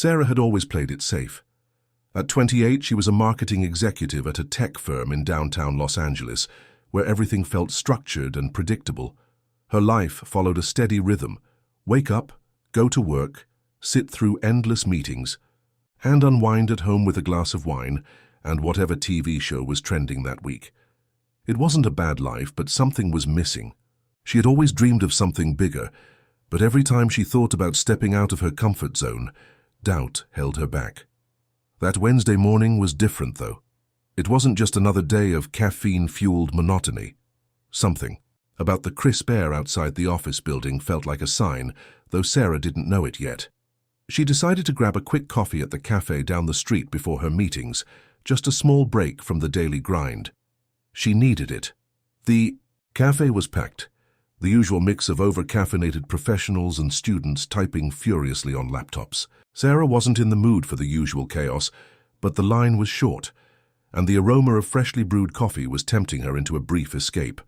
Sarah had always played it safe. At 28, she was a marketing executive at a tech firm in downtown Los Angeles, where everything felt structured and predictable. Her life followed a steady rhythm: wake up, go to work, sit through endless meetings, and unwind at home with a glass of wine and whatever TV show was trending that week. It wasn't a bad life, but something was missing. She had always dreamed of something bigger, but every time she thought about stepping out of her comfort zone, doubt held her back. That Wednesday morning was different, though. It wasn't just another day of caffeine-fueled monotony. Something about the crisp air outside the office building felt like a sign, though Sarah didn't know it yet. She decided to grab a quick coffee at the cafe down the street before her meetings, just a small break from the daily grind. She needed it. The cafe was packed, the usual mix of over-caffeinated professionals and students typing furiously on laptops. Sarah wasn't in the mood for the usual chaos, but the line was short, and the aroma of freshly brewed coffee was tempting her into a brief escape.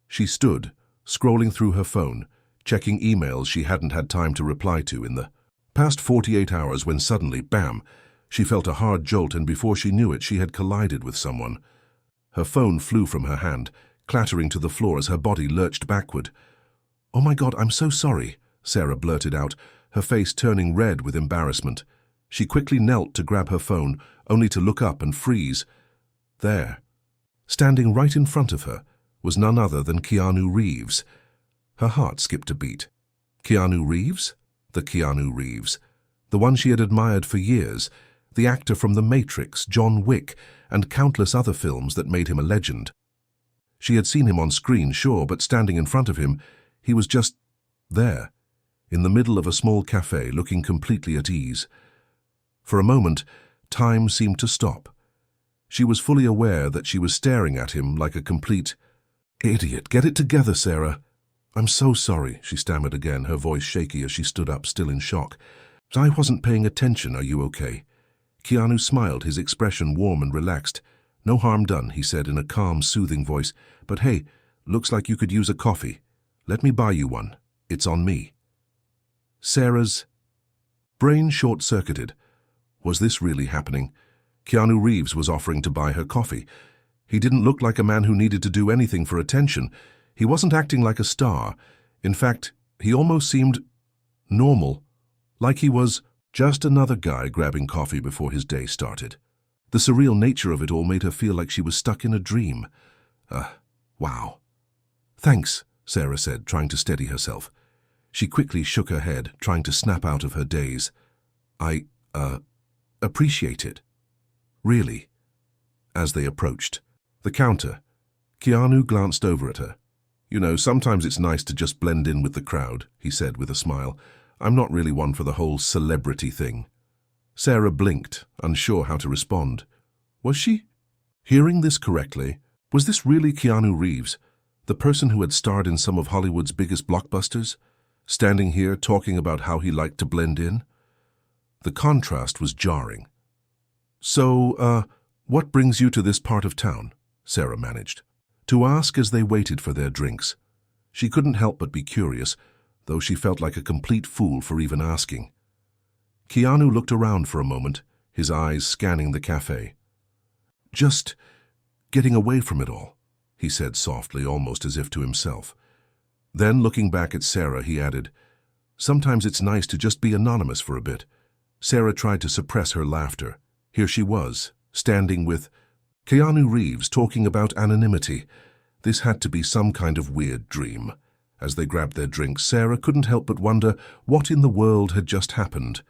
She stood, scrolling through her phone, checking emails she hadn't had time to reply to in the past 48 hours when suddenly, bam, she felt a hard jolt, and before she knew it, she had collided with someone. Her phone flew from her hand, clattering to the floor as her body lurched backward. "Oh my God, I'm so sorry," Sarah blurted out, her face turning red with embarrassment. She quickly knelt to grab her phone, only to look up and freeze. There, standing right in front of her, was none other than Keanu Reeves. Her heart skipped a beat. Keanu Reeves? The Keanu Reeves. The one she had admired for years. The actor from The Matrix, John Wick, and countless other films that made him a legend. She had seen him on screen, sure, but standing in front of him, he was just there, in the middle of a small cafe, looking completely at ease. For a moment, time seemed to stop. She was fully aware that she was staring at him like a complete idiot. "Get it together, Sarah." "I'm so sorry," she stammered again, her voice shaky as she stood up, still in shock. "I wasn't paying attention. Are you okay?" Keanu smiled, his expression warm and relaxed. "No harm done," he said in a calm, soothing voice. "But hey, looks like you could use a coffee. Let me buy you one. It's on me." Sarah's brain short-circuited. Was this really happening? Keanu Reeves was offering to buy her coffee. He didn't look like a man who needed to do anything for attention. He wasn't acting like a star. In fact, he almost seemed normal, like he was just another guy grabbing coffee before his day started. The surreal nature of it all made her feel like she was stuck in a dream. Wow. "Thanks," Sarah said, trying to steady herself. She quickly shook her head, trying to snap out of her daze. "I, appreciate it. Really." As they approached the counter, Keanu glanced over at her. "You know, sometimes it's nice to just blend in with the crowd," he said with a smile. "I'm not really one for the whole celebrity thing." Sarah blinked, unsure how to respond. Was she hearing this correctly? Was this really Keanu Reeves, the person who had starred in some of Hollywood's biggest blockbusters, standing here talking about how he liked to blend in? The contrast was jarring. "So, what brings you to this part of town?" Sarah managed to ask as they waited for their drinks. She couldn't help but be curious, though she felt like a complete fool for even asking. Keanu looked around for a moment, his eyes scanning the cafe. "Just getting away from it all," he said softly, almost as if to himself. Then, looking back at Sarah, he added, "Sometimes it's nice to just be anonymous for a bit." Sarah tried to suppress her laughter. Here she was, standing with Keanu Reeves, talking about anonymity. This had to be some kind of weird dream. As they grabbed their drinks, Sarah couldn't help but wonder what in the world had just happened.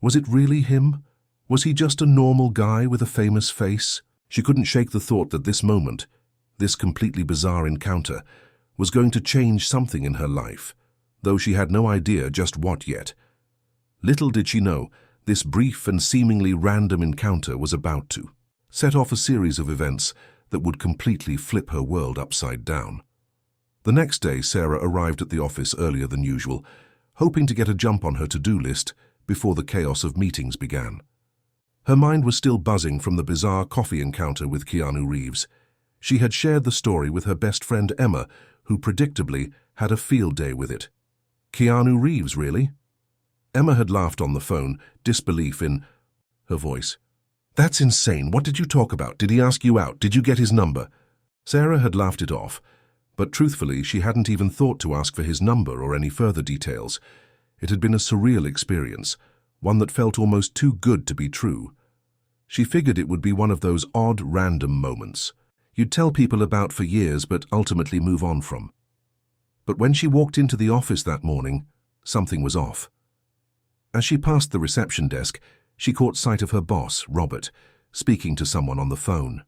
Was it really him? Was he just a normal guy with a famous face? She couldn't shake the thought that this moment, this completely bizarre encounter, was going to change something in her life, though she had no idea just what yet. Little did she know, this brief and seemingly random encounter was about to set off a series of events that would completely flip her world upside down. The next day, Sarah arrived at the office earlier than usual, hoping to get a jump on her to-do list before the chaos of meetings began. Her mind was still buzzing from the bizarre coffee encounter with Keanu Reeves. She had shared the story with her best friend Emma, who predictably had a field day with it. Keanu Reeves, really? Emma had laughed on the phone, disbelief in her voice. "That's insane. What did you talk about? Did he ask you out? Did you get his number?" Sarah had laughed it off, but truthfully she hadn't even thought to ask for his number or any further details. It had been a surreal experience, one that felt almost too good to be true. She figured it would be one of those odd, random moments you'd tell people about for years but ultimately move on from. But when she walked into the office that morning, something was off. As she passed the reception desk, she caught sight of her boss, Robert, speaking to someone on the phone.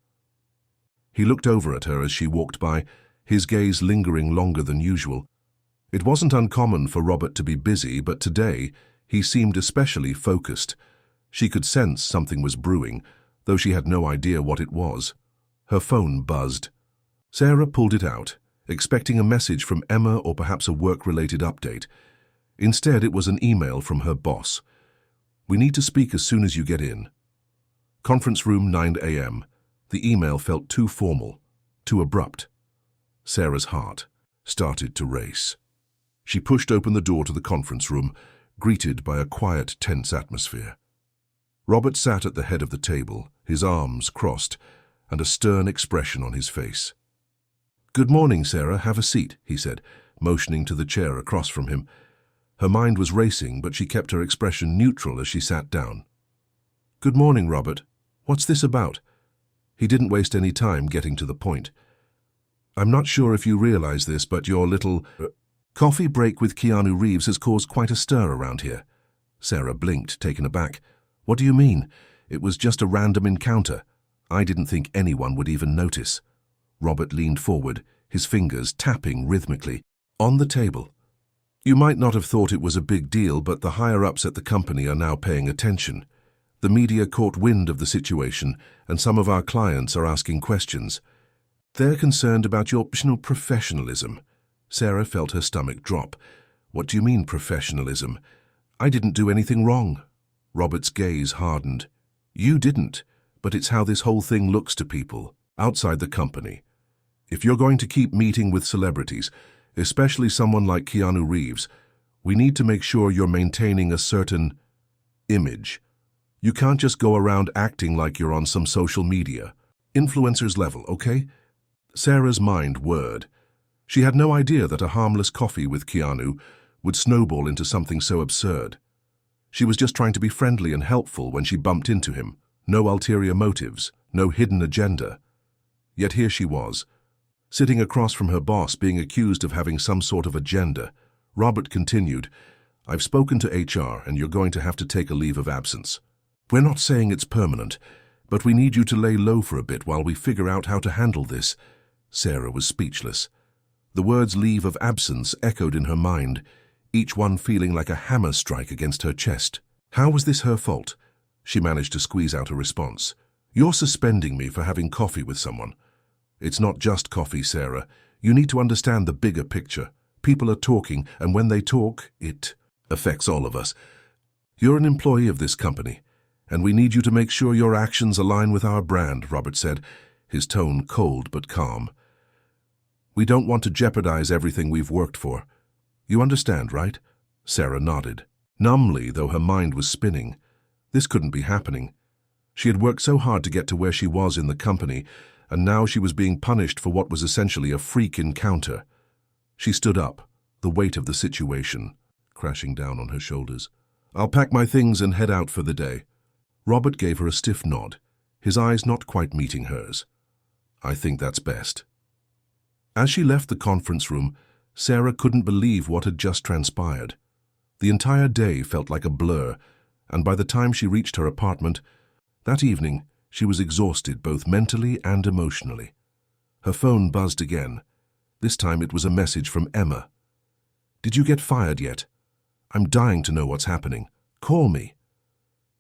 He looked over at her as she walked by, his gaze lingering longer than usual. It wasn't uncommon for Robert to be busy, but today he seemed especially focused. She could sense something was brewing, though she had no idea what it was. Her phone buzzed. Sarah pulled it out, expecting a message from Emma or perhaps a work-related update. Instead, it was an email from her boss. "We need to speak as soon as you get in." Conference room, 9 a.m. The email felt too formal, too abrupt. Sarah's heart started to race. She pushed open the door to the conference room, greeted by a quiet, tense atmosphere. Robert sat at the head of the table, his arms crossed, and a stern expression on his face. "Good morning, Sarah. Have a seat," he said, motioning to the chair across from him. Her mind was racing, but she kept her expression neutral as she sat down. "Good morning, Robert. What's this about?" He didn't waste any time getting to the point. "I'm not sure if you realize this, but your little coffee break with Keanu Reeves has caused quite a stir around here." Sarah blinked, taken aback. "What do you mean? It was just a random encounter. I didn't think anyone would even notice." Robert leaned forward, his fingers tapping rhythmically on the table. "You might not have thought it was a big deal, but the higher-ups at the company are now paying attention. The media caught wind of the situation, and some of our clients are asking questions. They're concerned about your professionalism." Sarah felt her stomach drop. "What do you mean, professionalism? I didn't do anything wrong." Robert's gaze hardened. "You didn't, but it's how this whole thing looks to people outside the company. If you're going to keep meeting with celebrities, especially someone like Keanu Reeves, we need to make sure you're maintaining a certain image. You can't just go around acting like you're on some social media influencers level, okay?" Sarah's mind whirred. She had no idea that a harmless coffee with Keanu would snowball into something so absurd. She was just trying to be friendly and helpful when she bumped into him. No ulterior motives, no hidden agenda. Yet here she was, sitting across from her boss, being accused of having some sort of agenda. Robert continued, "I've spoken to HR and you're going to have to take a leave of absence. We're not saying it's permanent, but we need you to lay low for a bit while we figure out how to handle this." Sarah was speechless. The words "leave of absence" echoed in her mind, each one feeling like a hammer strike against her chest. How was this her fault? She managed to squeeze out a response. "You're suspending me for having coffee with someone." "It's not just coffee, Sarah. You need to understand the bigger picture. People are talking, and when they talk, it affects all of us. You're an employee of this company, and we need you to make sure your actions align with our brand," Robert said, his tone cold but calm. "We don't want to jeopardize everything we've worked for. You understand, right?" Sarah nodded, numbly, though her mind was spinning. This couldn't be happening. She had worked so hard to get to where she was in the company, and now she was being punished for what was essentially a freak encounter. She stood up, the weight of the situation crashing down on her shoulders. "I'll pack my things and head out for the day." Robert gave her a stiff nod, his eyes not quite meeting hers. "I think that's best." As she left the conference room, Sarah couldn't believe what had just transpired. The entire day felt like a blur, and by the time she reached her apartment that evening, she was exhausted both mentally and emotionally. Her phone buzzed again. This time it was a message from Emma. "Did you get fired yet? I'm dying to know what's happening. Call me."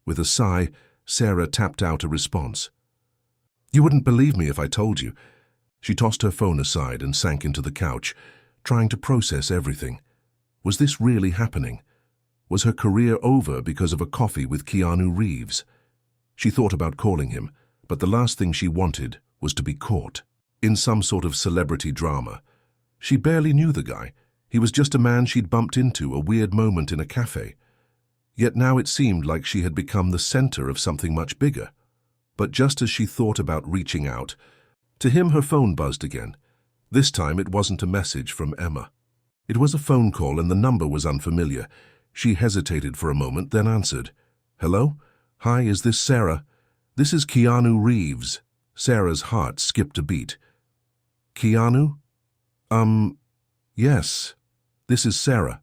With a sigh, Sarah tapped out a response. "You wouldn't believe me if I told you." She tossed her phone aside and sank into the couch, trying to process everything. Was this really happening? Was her career over because of a coffee with Keanu Reeves? She thought about calling him, but the last thing she wanted was to be caught in some sort of celebrity drama. She barely knew the guy. He was just a man she'd bumped into a weird moment in a cafe. Yet now it seemed like she had become the center of something much bigger. But just as she thought about reaching out, to him her phone buzzed again. This time it wasn't a message from Emma. It was a phone call and the number was unfamiliar. She hesitated for a moment, then answered. "Hello? Hi, is this Sarah? This is Keanu Reeves." Sarah's heart skipped a beat. "Keanu? Yes. This is Sarah.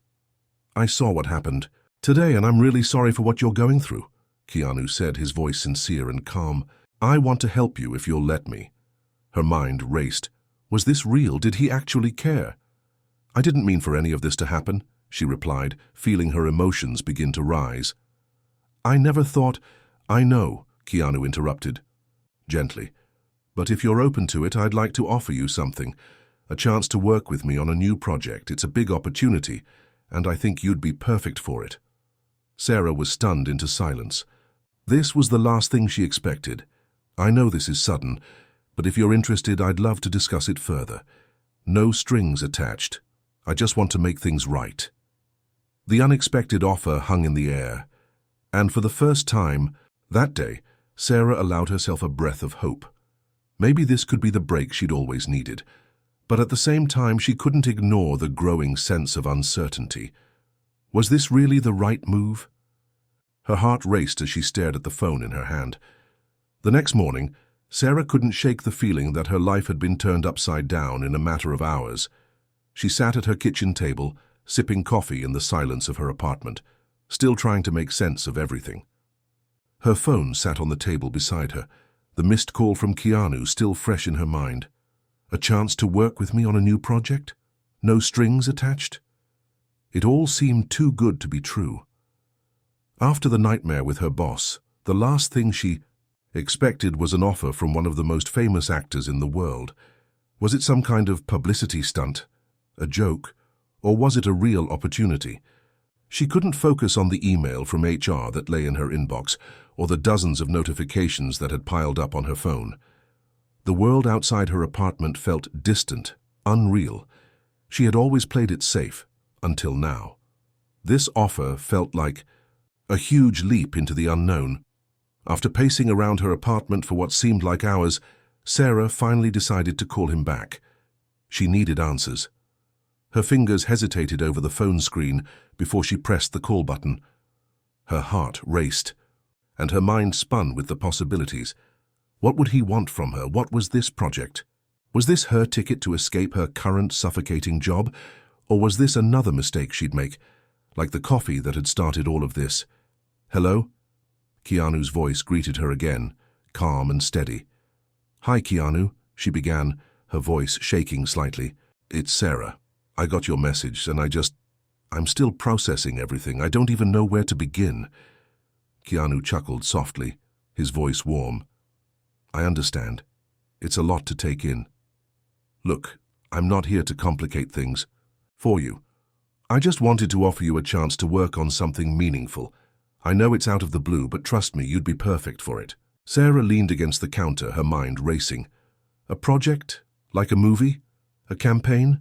I saw what happened today and I'm really sorry for what you're going through," Keanu said, his voice sincere and calm. "I want to help you if you'll let me." Her mind raced. Was this real? Did he actually care? "I didn't mean for any of this to happen," she replied, feeling her emotions begin to rise. "I never thought—" "I know," Keanu interrupted, gently. "But if you're open to it, I'd like to offer you something. A chance to work with me on a new project. It's a big opportunity, and I think you'd be perfect for it." Sarah was stunned into silence. This was the last thing she expected. "I know this is sudden, but if you're interested, I'd love to discuss it further. No strings attached. I just want to make things right." The unexpected offer hung in the air, and for the first time that day, Sarah allowed herself a breath of hope. Maybe this could be the break she'd always needed, but at the same time she couldn't ignore the growing sense of uncertainty. Was this really the right move? Her heart raced as she stared at the phone in her hand. The next morning, Sarah couldn't shake the feeling that her life had been turned upside down in a matter of hours. She sat at her kitchen table, sipping coffee in the silence of her apartment, still trying to make sense of everything. Her phone sat on the table beside her, the missed call from Keanu still fresh in her mind. A chance to work with me on a new project? No strings attached? It all seemed too good to be true. After the nightmare with her boss, the last thing she expected was an offer from one of the most famous actors in the world. Was it some kind of publicity stunt, a joke, or was it a real opportunity? She couldn't focus on the email from HR that lay in her inbox, or the dozens of notifications that had piled up on her phone. The world outside her apartment felt distant, unreal. She had always played it safe, until now. This offer felt like a huge leap into the unknown. After pacing around her apartment for what seemed like hours, Sarah finally decided to call him back. She needed answers. Her fingers hesitated over the phone screen before she pressed the call button. Her heart raced, and her mind spun with the possibilities. What would he want from her? What was this project? Was this her ticket to escape her current suffocating job? Or was this another mistake she'd make, like the coffee that had started all of this? "Hello?" Keanu's voice greeted her again, calm and steady. "Hi, Keanu," she began, her voice shaking slightly. "It's Sarah. I got your message, and I'm still processing everything. I don't even know where to begin." Keanu chuckled softly, his voice warm. "I understand. It's a lot to take in. Look, I'm not here to complicate things for you. I just wanted to offer you a chance to work on something meaningful. I know it's out of the blue, but trust me, you'd be perfect for it." Sarah leaned against the counter, her mind racing. "A project? Like a movie? A campaign?"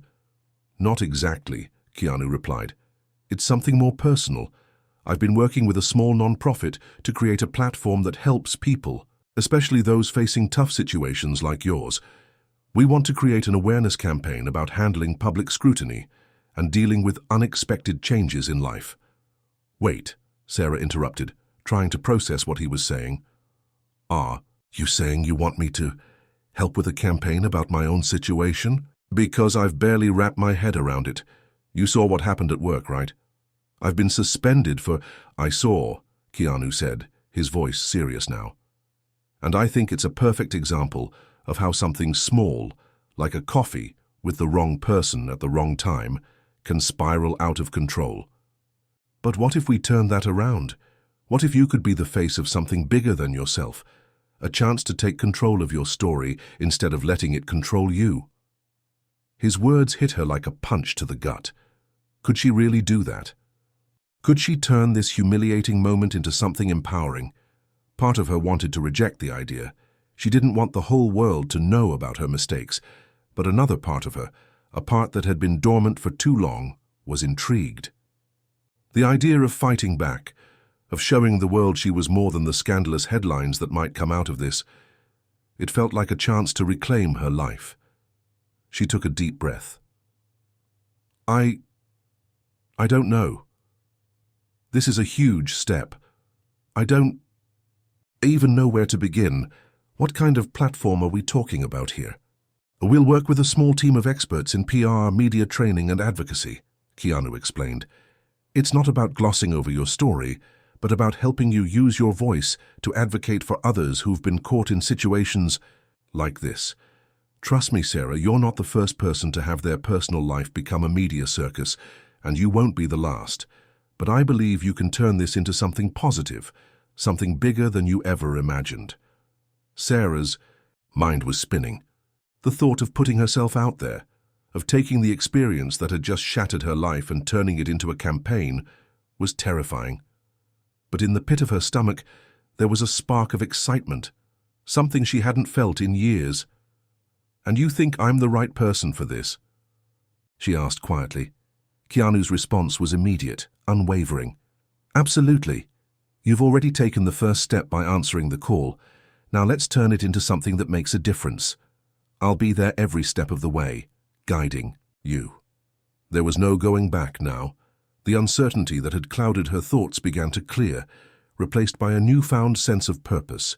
"Not exactly," Keanu replied. "It's something more personal. I've been working with a small non-profit to create a platform that helps people, especially those facing tough situations like yours. We want to create an awareness campaign about handling public scrutiny and dealing with unexpected changes in life." "Wait," Sarah interrupted, trying to process what he was saying. You saying you want me to help with a campaign about my own situation?" "Because I've barely wrapped my head around it. You saw what happened at work, right? I've been suspended for—" "I saw," Keanu said, his voice serious now. "And I think it's a perfect example of how something small, like a coffee with the wrong person at the wrong time, can spiral out of control. But what if we turn that around? What if you could be the face of something bigger than yourself? A chance to take control of your story instead of letting it control you?" His words hit her like a punch to the gut. Could she really do that? Could she turn this humiliating moment into something empowering? Part of her wanted to reject the idea. She didn't want the whole world to know about her mistakes. But another part of her, a part that had been dormant for too long, was intrigued. The idea of fighting back, of showing the world she was more than the scandalous headlines that might come out of this. It felt like a chance to reclaim her life. She took a deep breath. I don't know. This is a huge step. I don't even know where to begin. What kind of platform are we talking about here? We'll work with a small team of experts in PR, media training and advocacy, Keanu explained. It's not about glossing over your story, but about helping you use your voice to advocate for others who've been caught in situations like this. Trust me, Sarah, you're not the first person to have their personal life become a media circus, and you won't be the last. But I believe you can turn this into something positive, something bigger than you ever imagined. Sarah's mind was spinning. The thought of putting herself out there, of taking the experience that had just shattered her life and turning it into a campaign, was terrifying. But in the pit of her stomach, there was a spark of excitement, something she hadn't felt in years. "And you think I'm the right person for this?" she asked quietly. Keanu's response was immediate, unwavering. "Absolutely. You've already taken the first step by answering the call. Now let's turn it into something that makes a difference. I'll be there every step of the way, guiding you." There was no going back now. The uncertainty that had clouded her thoughts began to clear, replaced by a newfound sense of purpose.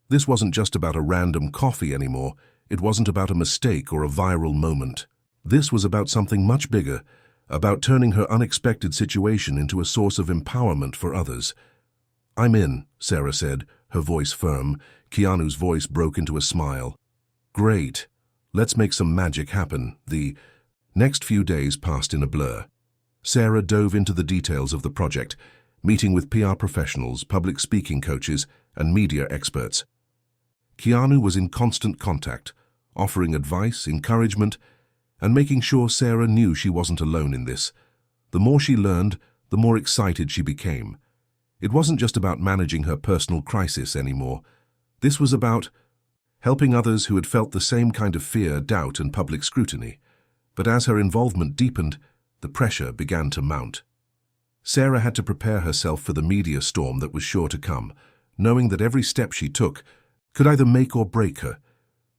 This wasn't just about a random coffee anymore. It wasn't about a mistake or a viral moment. This was about something much bigger, about turning her unexpected situation into a source of empowerment for others. "I'm in," Sarah said, her voice firm. Keanu's voice broke into a smile. "Great. Let's make some magic happen." The next few days passed in a blur. Sarah dove into the details of the project, meeting with PR professionals, public speaking coaches, and media experts. Keanu was in constant contact, offering advice, encouragement, and making sure Sarah knew she wasn't alone in this. The more she learned, the more excited she became. It wasn't just about managing her personal crisis anymore. This was about helping others who had felt the same kind of fear, doubt, and public scrutiny. But as her involvement deepened, the pressure began to mount. Sarah had to prepare herself for the media storm that was sure to come, knowing that every step she took could either make or break her.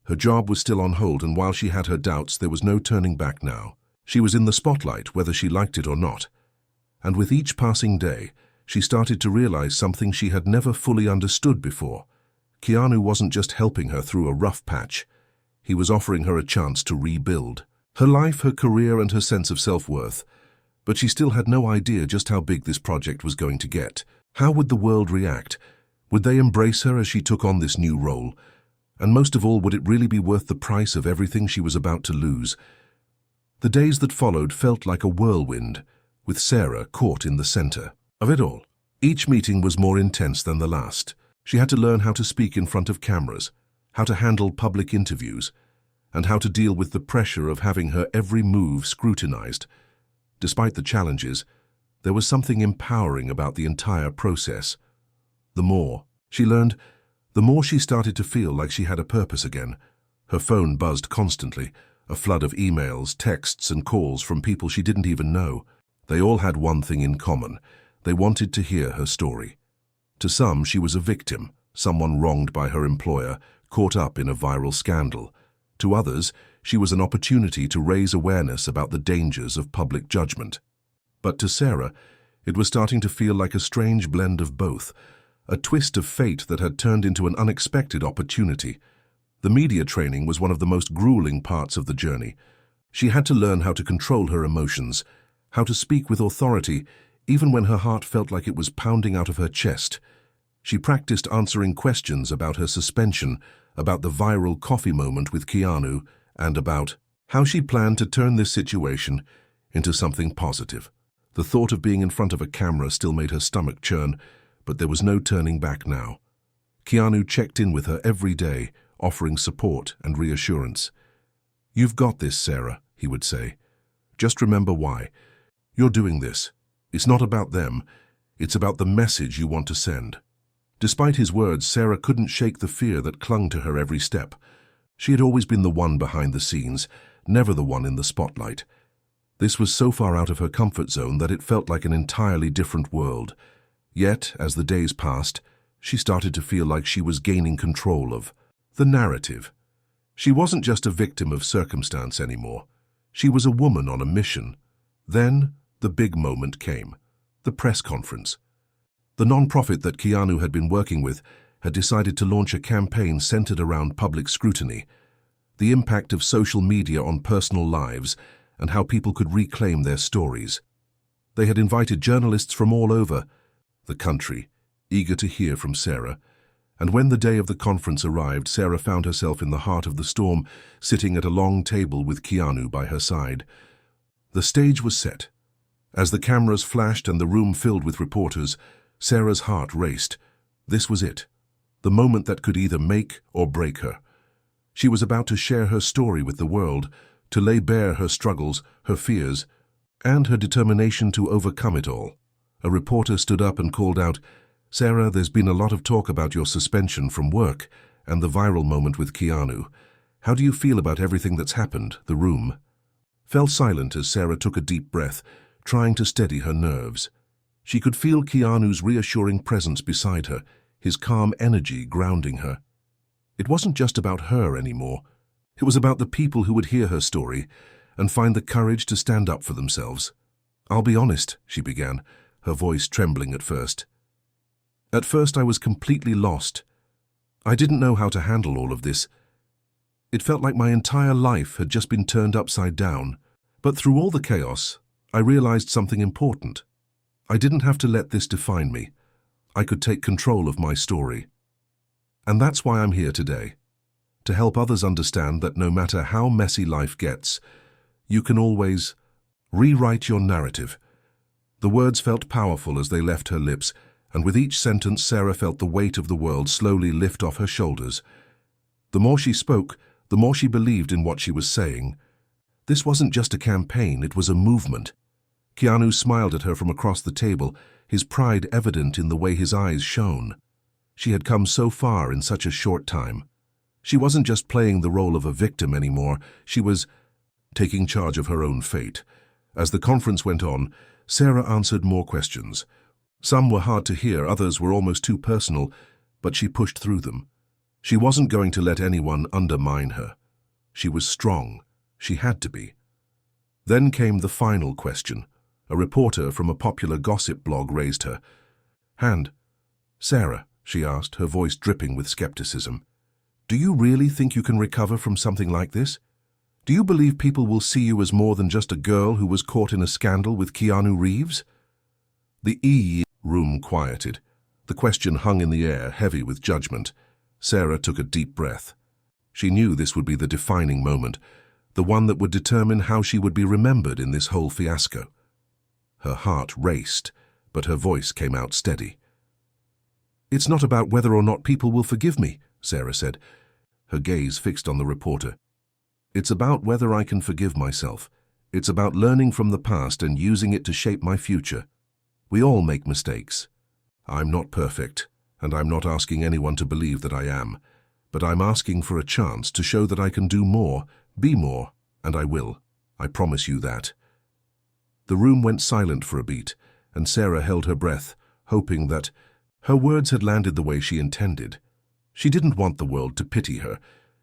Her job was still on hold, and while she had her doubts, there was no turning back now. She was in the spotlight, whether she liked it or not. And with each passing day, she started to realize something she had never fully understood before. Keanu wasn't just helping her through a rough patch. He was offering her a chance to rebuild her life, her career, and her sense of self-worth. But she still had no idea just how big this project was going to get. How would the world react? Would they embrace her as she took on this new role? And most of all, would it really be worth the price of everything she was about to lose? The days that followed felt like a whirlwind, with Sarah caught in the center of it all. Each meeting was more intense than the last. She had to learn how to speak in front of cameras, how to handle public interviews, and how to deal with the pressure of having her every move scrutinized. Despite the challenges, there was something empowering about the entire process. The more she learned, the more she started to feel like she had a purpose again. Her phone buzzed constantly, a flood of emails, texts, and calls from people she didn't even know. They all had one thing in common. They wanted to hear her story. To some, she was a victim, someone wronged by her employer, caught up in a viral scandal. To others, she was an opportunity to raise awareness about the dangers of public judgment. But to Sarah, it was starting to feel like a strange blend of both, a twist of fate that had turned into an unexpected opportunity. The media training was one of the most grueling parts of the journey. She had to learn how to control her emotions, how to speak with authority, even when her heart felt like it was pounding out of her chest. She practiced answering questions about her suspension, about the viral coffee moment with Keanu, and about how she planned to turn this situation into something positive. The thought of being in front of a camera still made her stomach churn, but there was no turning back now. Keanu checked in with her every day, offering support and reassurance. "You've got this, Sarah," he would say. "Just remember why. You're doing this. It's not about them. It's about the message you want to send." Despite his words, Sarah couldn't shake the fear that clung to her every step. She had always been the one behind the scenes, never the one in the spotlight. This was so far out of her comfort zone that it felt like an entirely different world. Yet, as the days passed, she started to feel like she was gaining control of the narrative. She wasn't just a victim of circumstance anymore. She was a woman on a mission. Then, the big moment came. The press conference. The non-profit that Keanu had been working with had decided to launch a campaign centered around public scrutiny, the impact of social media on personal lives, and how people could reclaim their stories. They had invited journalists from all over the country, eager to hear from Sarah. And when the day of the conference arrived, Sarah found herself in the heart of the storm, sitting at a long table with Keanu by her side. The stage was set. As the cameras flashed and the room filled with reporters, Sarah's heart raced. This was it, the moment that could either make or break her. She was about to share her story with the world, to lay bare her struggles, her fears, and her determination to overcome it all. A reporter stood up and called out, "Sarah, there's been a lot of talk about your suspension from work and the viral moment with Keanu. How do you feel about everything that's happened?" The room fell silent as Sarah took a deep breath, trying to steady her nerves. She could feel Keanu's reassuring presence beside her, his calm energy grounding her. It wasn't just about her anymore. It was about the people who would hear her story and find the courage to stand up for themselves. "I'll be honest," she began, her voice trembling at first. "At first I was completely lost. I didn't know how to handle all of this. It felt like my entire life had just been turned upside down. But through all the chaos, I realized something important. I didn't have to let this define me. I could take control of my story. And that's why I'm here today, to help others understand that no matter how messy life gets, you can always rewrite your narrative." The words felt powerful as they left her lips, and with each sentence Sarah felt the weight of the world slowly lift off her shoulders. The more she spoke, the more she believed in what she was saying. This wasn't just a campaign, it was a movement. Keanu smiled at her from across the table, his pride evident in the way his eyes shone. She had come so far in such a short time. She wasn't just playing the role of a victim anymore, she was taking charge of her own fate. As the conference went on, Sarah answered more questions. Some were hard to hear, others were almost too personal, but she pushed through them. She wasn't going to let anyone undermine her. She was strong. She had to be. Then came the final question. A reporter from a popular gossip blog raised her hand. "Sarah," she asked, her voice dripping with skepticism, "do you really think you can recover from something like this? Do you believe people will see you as more than just a girl who was caught in a scandal with Keanu Reeves?" The room quieted. The question hung in the air, heavy with judgment. Sarah took a deep breath. She knew this would be the defining moment, the one that would determine how she would be remembered in this whole fiasco. Her heart raced, but her voice came out steady. "It's not about whether or not people will forgive me," Sarah said, her gaze fixed on the reporter. "It's about whether I can forgive myself. It's about learning from the past and using it to shape my future. We all make mistakes. I'm not perfect, and I'm not asking anyone to believe that I am, but I'm asking for a chance to show that I can do more, be more, and I will. I promise you that." The room went silent for a beat, and Sarah held her breath, hoping that her words had landed the way she intended. She didn't want the world to pity her.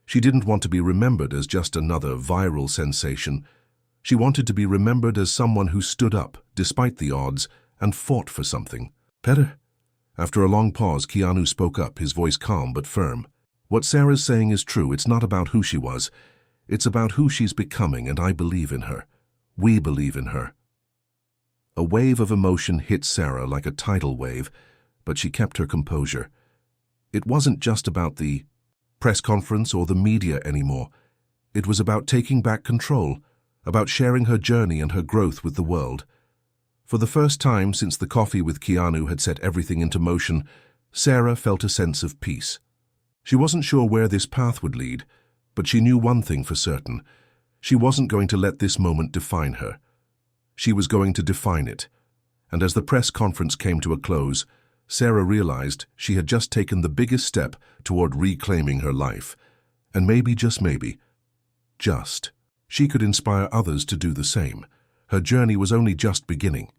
She didn't want to be remembered as just another viral sensation. She wanted to be remembered as someone who stood up, despite the odds, and fought for something better. After a long pause, Keanu spoke up, his voice calm but firm. "What Sarah's saying is true. It's not about who she was. It's about who she's becoming, and I believe in her. We believe in her." A wave of emotion hit Sarah like a tidal wave, but she kept her composure. It wasn't just about the press conference or the media anymore. It was about taking back control, about sharing her journey and her growth with the world. For the first time since the coffee with Keanu had set everything into motion, Sarah felt a sense of peace. She wasn't sure where this path would lead, but she knew one thing for certain. She wasn't going to let this moment define her. She was going to define it. And as the press conference came to a close, Sarah realized she had just taken the biggest step toward reclaiming her life. And maybe, just maybe, she could inspire others to do the same. Her journey was only just beginning.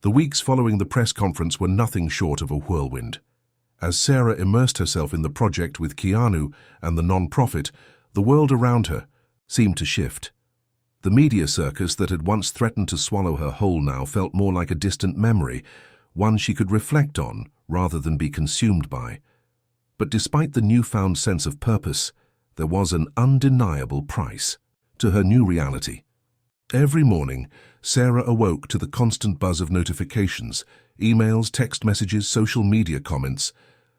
The weeks following the press conference were nothing short of a whirlwind. As Sarah immersed herself in the project with Keanu and the non-profit, the world around her seemed to shift. The media circus that had once threatened to swallow her whole now felt more like a distant memory, one she could reflect on rather than be consumed by. But despite the newfound sense of purpose, there was an undeniable price to her new reality. Every morning, Sarah awoke to the constant buzz of notifications, emails, text messages, social media comments.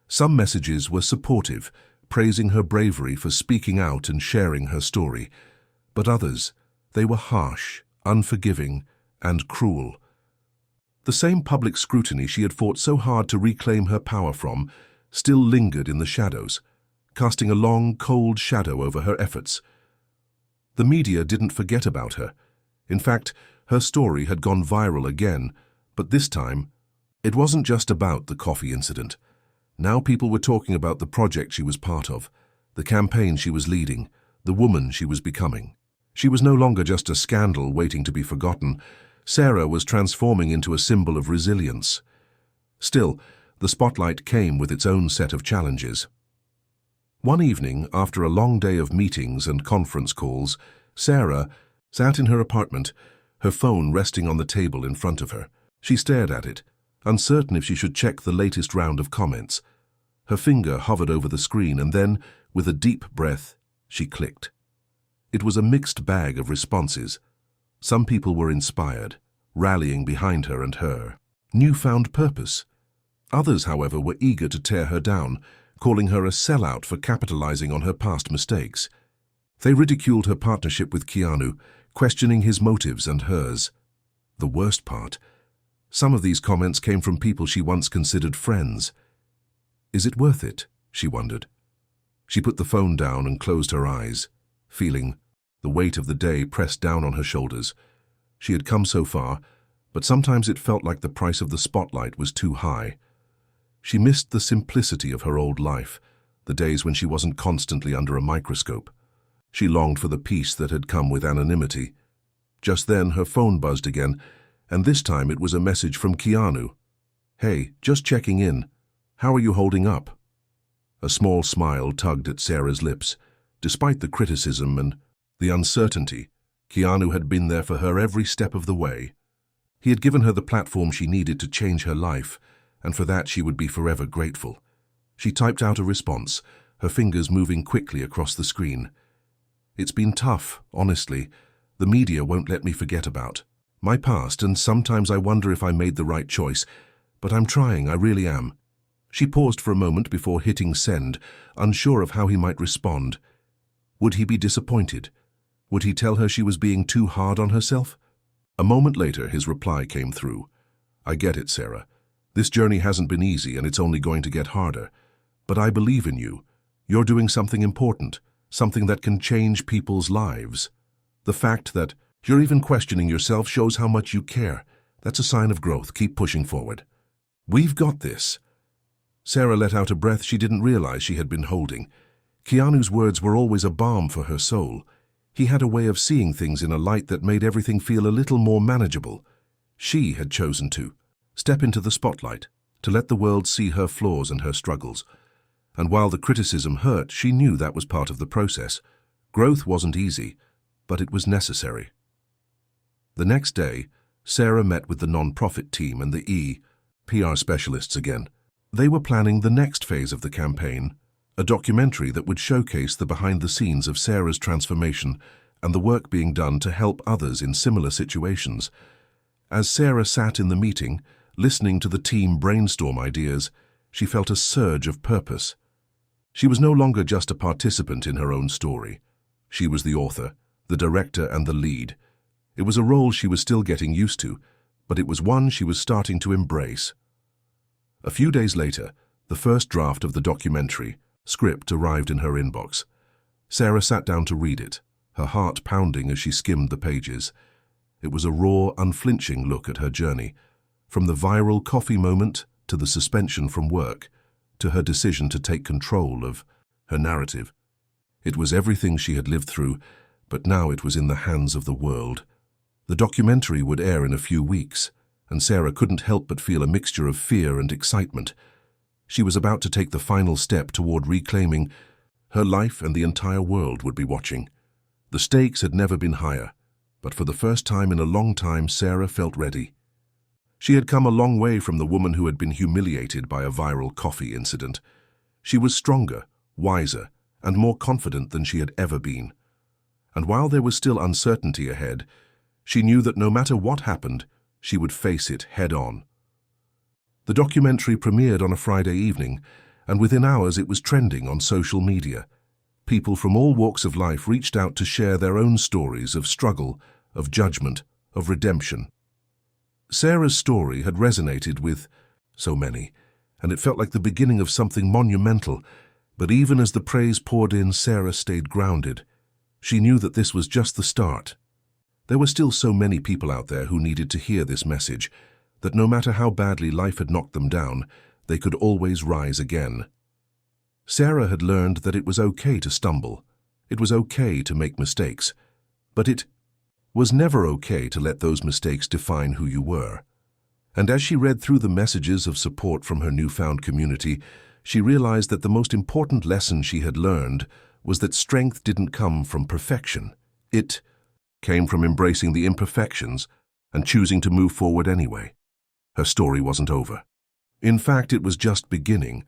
Some messages were supportive, praising her bravery for speaking out and sharing her story. But others, they were harsh, unforgiving, and cruel. The same public scrutiny she had fought so hard to reclaim her power from still lingered in the shadows, casting a long, cold shadow over her efforts. The media didn't forget about her. In fact, her story had gone viral again, but this time, it wasn't just about the coffee incident. Now people were talking about the project she was part of, the campaign she was leading, the woman she was becoming. She was no longer just a scandal waiting to be forgotten. Sarah was transforming into a symbol of resilience. Still, the spotlight came with its own set of challenges. One evening, after a long day of meetings and conference calls, Sarah sat in her apartment, her phone resting on the table in front of her. She stared at it, uncertain if she should check the latest round of comments. Her finger hovered over the screen and then, with a deep breath, she clicked. It was a mixed bag of responses. Some people were inspired, rallying behind her and her newfound purpose. Others, however, were eager to tear her down, calling her a sellout for capitalizing on her past mistakes. They ridiculed her partnership with Keanu, questioning his motives and hers. The worst part, some of these comments came from people she once considered friends. Is it worth it? She wondered. She put the phone down and closed her eyes, feeling the weight of the day pressed down on her shoulders. She had come so far, but sometimes it felt like the price of the spotlight was too high. She missed the simplicity of her old life, the days when she wasn't constantly under a microscope. She longed for the peace that had come with anonymity. Just then her phone buzzed again, and this time it was a message from Keanu. "Hey, just checking in. How are you holding up?" A small smile tugged at Sarah's lips. Despite the criticism and the uncertainty, Keanu had been there for her every step of the way. He had given her the platform she needed to change her life, and for that she would be forever grateful. She typed out a response, her fingers moving quickly across the screen. "It's been tough, honestly. The media won't let me forget about my past, and sometimes I wonder if I made the right choice, but I'm trying, I really am." She paused for a moment before hitting send, unsure of how he might respond. Would he be disappointed? Would he tell her she was being too hard on herself? A moment later, his reply came through. "I get it, Sarah. This journey hasn't been easy, and it's only going to get harder. But I believe in you. You're doing something important, something that can change people's lives. The fact that you're even questioning yourself shows how much you care. That's a sign of growth. Keep pushing forward. We've got this." Sarah let out a breath she didn't realize she had been holding. Keanu's words were always a balm for her soul. He had a way of seeing things in a light that made everything feel a little more manageable. She had chosen to step into the spotlight, to let the world see her flaws and her struggles. And while the criticism hurt, she knew that was part of the process. Growth wasn't easy, but it was necessary. The next day, Sarah met with the non-profit team and the PR specialists again. They were planning the next phase of the campaign, a documentary that would showcase the behind-the-scenes of Sarah's transformation and the work being done to help others in similar situations. As Sarah sat in the meeting, listening to the team brainstorm ideas, she felt a surge of purpose. She was no longer just a participant in her own story. She was the author, the director, and the lead. It was a role she was still getting used to, but it was one she was starting to embrace. A few days later, the first draft of the documentary script arrived in her inbox. Sarah sat down to read it, her heart pounding as she skimmed the pages. It was a raw, unflinching look at her journey, from the viral coffee moment to the suspension from work, to her decision to take control of her narrative. It was everything she had lived through, but now it was in the hands of the world. The documentary would air in a few weeks, and Sarah couldn't help but feel a mixture of fear and excitement. She was about to take the final step toward reclaiming her life, and the entire world would be watching. The stakes had never been higher, but for the first time in a long time, Sarah felt ready. She had come a long way from the woman who had been humiliated by a viral coffee incident. She was stronger, wiser, and more confident than she had ever been. And while there was still uncertainty ahead, she knew that no matter what happened, she would face it head-on. The documentary premiered on a Friday evening, and within hours it was trending on social media. People from all walks of life reached out to share their own stories of struggle, of judgment, of redemption. Sarah's story had resonated with so many, and it felt like the beginning of something monumental. But even as the praise poured in, Sarah stayed grounded. She knew that this was just the start. There were still so many people out there who needed to hear this message, that no matter how badly life had knocked them down, they could always rise again. Sarah had learned that it was okay to stumble. It was okay to make mistakes. But it was never okay to let those mistakes define who you were. And as she read through the messages of support from her newfound community, she realized that the most important lesson she had learned was that strength didn't come from perfection. It came from embracing the imperfections and choosing to move forward anyway. Her story wasn't over. In fact, it was just beginning.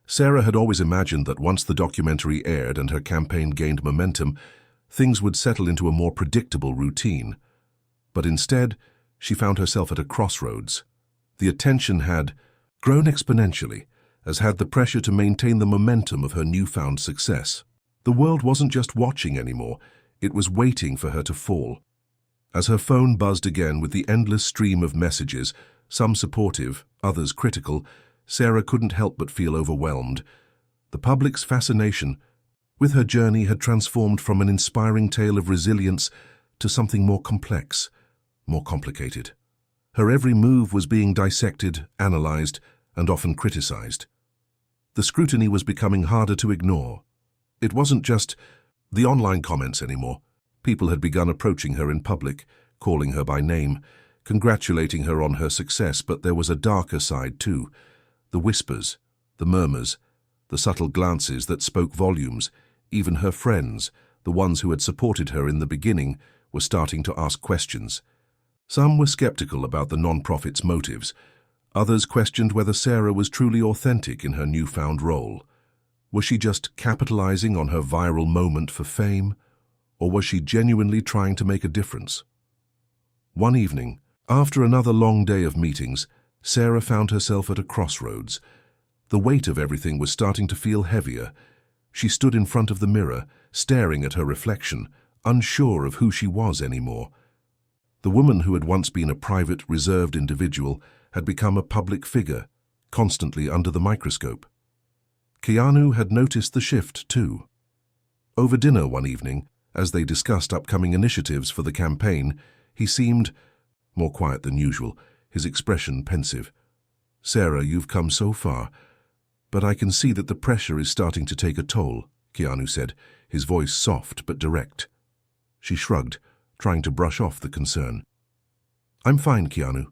Sarah had always imagined that once the documentary aired and her campaign gained momentum, things would settle into a more predictable routine. But instead, she found herself at a crossroads. The attention had grown exponentially, as had the pressure to maintain the momentum of her newfound success. The world wasn't just watching anymore, it was waiting for her to fall. As her phone buzzed again with the endless stream of messages, some supportive, others critical, Sarah couldn't help but feel overwhelmed. The public's fascination with her journey had transformed from an inspiring tale of resilience to something more complex, more complicated. Her every move was being dissected, analyzed, and often criticized. The scrutiny was becoming harder to ignore. It wasn't just the online comments anymore. People had begun approaching her in public, calling her by name, congratulating her on her success, but there was a darker side too. The whispers, the murmurs, the subtle glances that spoke volumes. Even her friends, the ones who had supported her in the beginning, were starting to ask questions. Some were skeptical about the non-profit's motives. Others questioned whether Sarah was truly authentic in her newfound role. Was she just capitalizing on her viral moment for fame, or was she genuinely trying to make a difference? One evening, after another long day of meetings, Sarah found herself at a crossroads. The weight of everything was starting to feel heavier. She stood in front of the mirror, staring at her reflection, unsure of who she was anymore. The woman who had once been a private, reserved individual had become a public figure, constantly under the microscope. Keanu had noticed the shift too. Over dinner one evening, as they discussed upcoming initiatives for the campaign, he seemed more quiet than usual, his expression pensive. "Sarah, you've come so far, but I can see that the pressure is starting to take a toll," Keanu said, his voice soft but direct. She shrugged, trying to brush off the concern. "I'm fine, Keanu.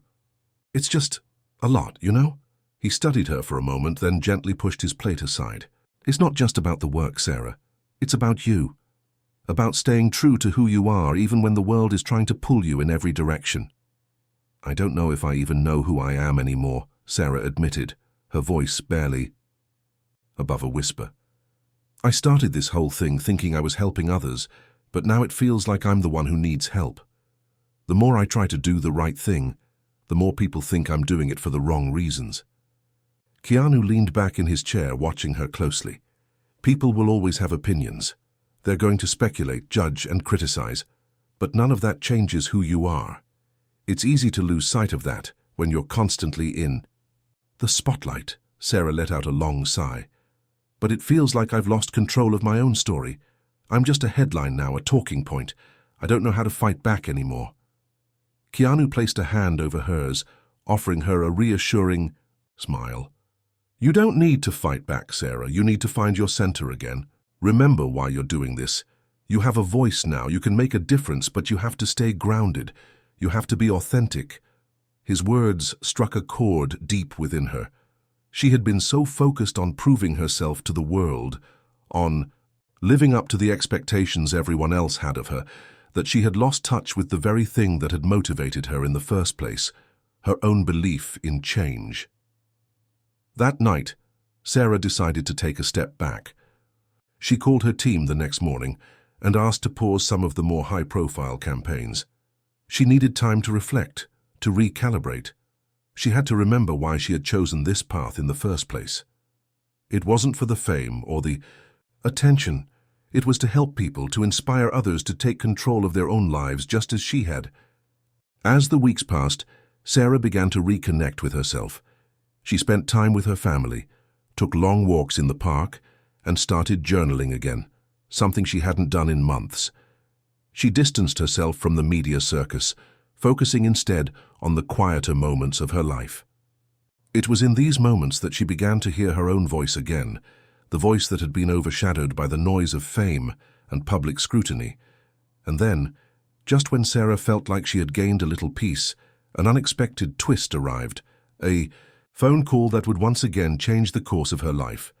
It's just a lot, you know?" He studied her for a moment, then gently pushed his plate aside. "It's not just about the work, Sarah. It's about you. About staying true to who you are, even when the world is trying to pull you in every direction." "I don't know if I even know who I am anymore," Sarah admitted, her voice barely above a whisper. "I started this whole thing thinking I was helping others, but now it feels like I'm the one who needs help. The more I try to do the right thing, the more people think I'm doing it for the wrong reasons." Keanu leaned back in his chair, watching her closely. People will always have opinions. They're going to speculate, judge, and criticize, but none of that changes who you are. It's easy to lose sight of that when you're constantly in the spotlight. Sarah let out a long sigh. "But it feels like I've lost control of my own story. I'm just a headline now, a talking point. I don't know how to fight back anymore." Keanu placed a hand over hers, offering her a reassuring smile. "You don't need to fight back, Sarah. You need to find your center again. Remember why you're doing this. You have a voice now. You can make a difference, but you have to stay grounded. You have to be authentic." His words struck a chord deep within her. She had been so focused on proving herself to the world, on living up to the expectations everyone else had of her, that she had lost touch with the very thing that had motivated her in the first place, her own belief in change. That night, Sarah decided to take a step back. She called her team the next morning and asked to pause some of the more high-profile campaigns. She needed time to reflect, to recalibrate. She had to remember why she had chosen this path in the first place. It wasn't for the fame or the attention. It was to help people, to inspire others to take control of their own lives just as she had. As the weeks passed, Sarah began to reconnect with herself. She spent time with her family, took long walks in the park, and started journaling again, something she hadn't done in months. She distanced herself from the media circus, focusing instead on the quieter moments of her life. It was in these moments that she began to hear her own voice again, the voice that had been overshadowed by the noise of fame and public scrutiny. And then, just when Sarah felt like she had gained a little peace, an unexpected twist arrived, a phone call that would once again change the course of her life.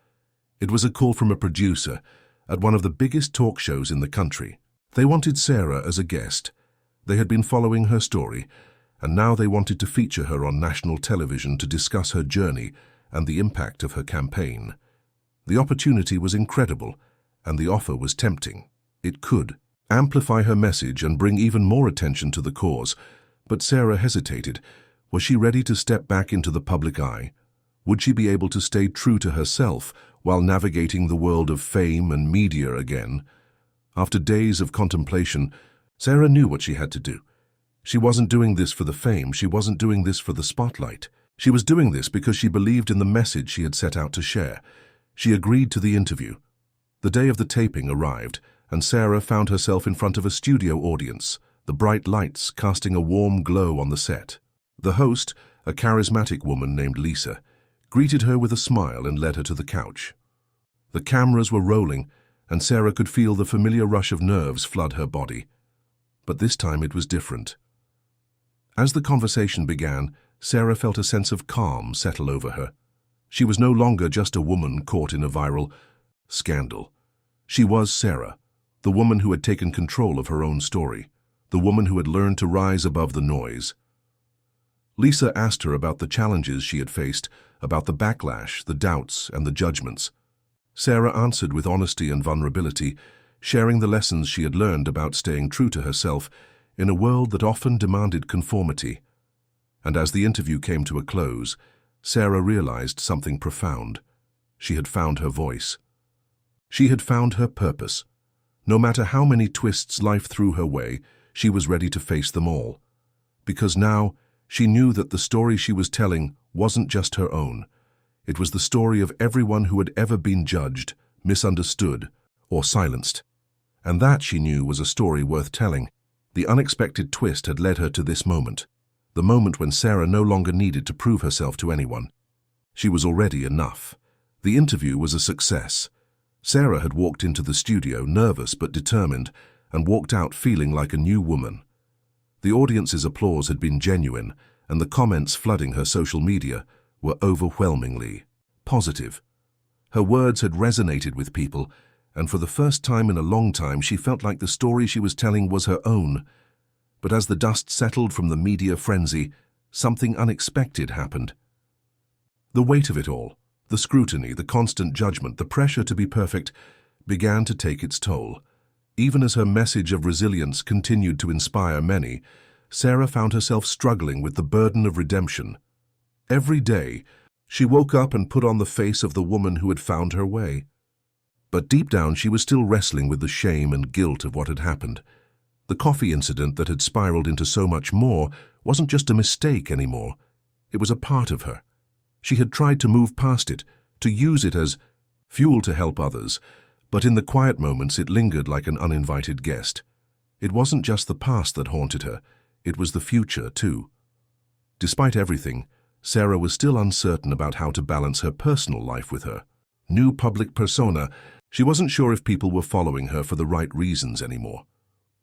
It was a call from a producer at one of the biggest talk shows in the country. They wanted Sarah as a guest. They had been following her story, and now they wanted to feature her on national television to discuss her journey and the impact of her campaign. The opportunity was incredible, and the offer was tempting. It could amplify her message and bring even more attention to the cause, but Sarah hesitated. Was she ready to step back into the public eye? Would she be able to stay true to herself while navigating the world of fame and media again? After days of contemplation, Sarah knew what she had to do. She wasn't doing this for the fame, she wasn't doing this for the spotlight. She was doing this because she believed in the message she had set out to share. She agreed to the interview. The day of the taping arrived, and Sarah found herself in front of a studio audience, the bright lights casting a warm glow on the set. The host, a charismatic woman named Lisa, greeted her with a smile and led her to the couch. The cameras were rolling, and Sarah could feel the familiar rush of nerves flood her body. But this time it was different. As the conversation began, Sarah felt a sense of calm settle over her. She was no longer just a woman caught in a viral scandal. She was Sarah, the woman who had taken control of her own story, the woman who had learned to rise above the noise. Lisa asked her about the challenges she had faced, about the backlash, the doubts, and the judgments. Sarah answered with honesty and vulnerability, sharing the lessons she had learned about staying true to herself in a world that often demanded conformity. And as the interview came to a close, Sarah realized something profound. She had found her voice. She had found her purpose. No matter how many twists life threw her way, she was ready to face them all. Because now, she knew that the story she was telling wasn't just her own. It was the story of everyone who had ever been judged, misunderstood, or silenced. And that, she knew, was a story worth telling. The unexpected twist had led her to this moment, the moment when Sarah no longer needed to prove herself to anyone. She was already enough. The interview was a success. Sarah had walked into the studio nervous but determined, and walked out feeling like a new woman. The audience's applause had been genuine, and the comments flooding her social media were overwhelmingly positive. Her words had resonated with people, and for the first time in a long time she felt like the story she was telling was her own. But as the dust settled from the media frenzy, something unexpected happened. The weight of it all, the scrutiny, the constant judgment, the pressure to be perfect, began to take its toll. Even as her message of resilience continued to inspire many, Sarah found herself struggling with the burden of redemption. Every day, she woke up and put on the face of the woman who had found her way. But deep down, she was still wrestling with the shame and guilt of what had happened. The coffee incident that had spiraled into so much more wasn't just a mistake anymore. It was a part of her. She had tried to move past it, to use it as fuel to help others, but in the quiet moments it lingered like an uninvited guest. It wasn't just the past that haunted her, it was the future too. Despite everything, Sarah was still uncertain about how to balance her personal life with her new public persona. She wasn't sure if people were following her for the right reasons anymore.